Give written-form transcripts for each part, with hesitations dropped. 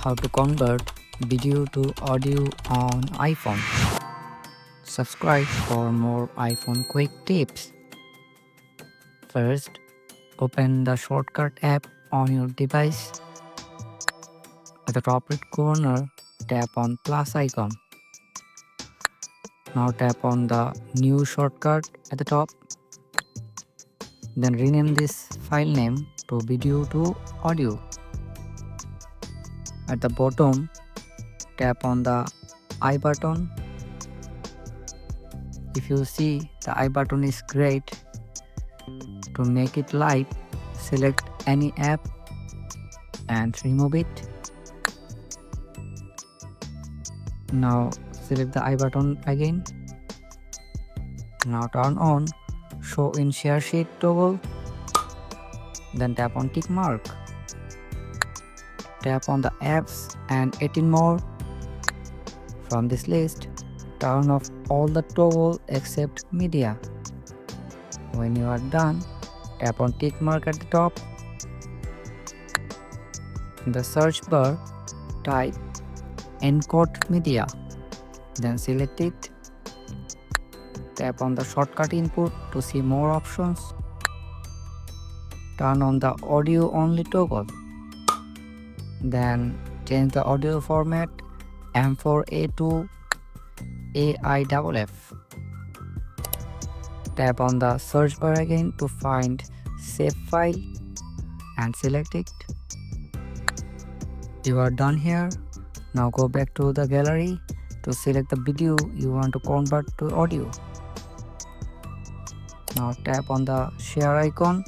How to convert video to audio on iPhone. Subscribe for more iPhone quick tips. First, open the shortcut app on your device. At the top right corner, tap on plus icon. Now tap on the new shortcut at the top. Then rename this file name to video to audio. At the bottom, tap on the I button. If you see the I button is great, to make it live, select any app and remove it. Now select the I button again. Now turn on show in share sheet toggle. Then tap on tick mark. Tap on the apps and 18 more. From this list, turn off all the toggle except media. When you are done, tap on tick mark at the top. In the search bar, type encode media. Then select it. Tap on the shortcut input to see more options. Turn on the audio only toggle. Then change the audio format M4A to AIFF. Tap on the search bar again to find save file and select it. You are done here. Now go back to the gallery to select the video you want to convert to audio. Now tap on the share icon.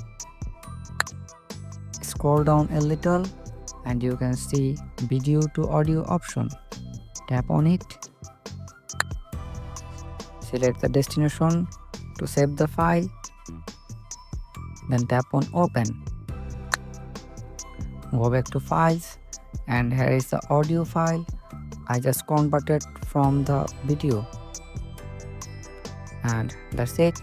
Scroll down a little and you can see video to audio option. Tap on it. Select the destination to save the file. Then tap on open. Go back to files and here is the audio file I just converted from the video. And that's it.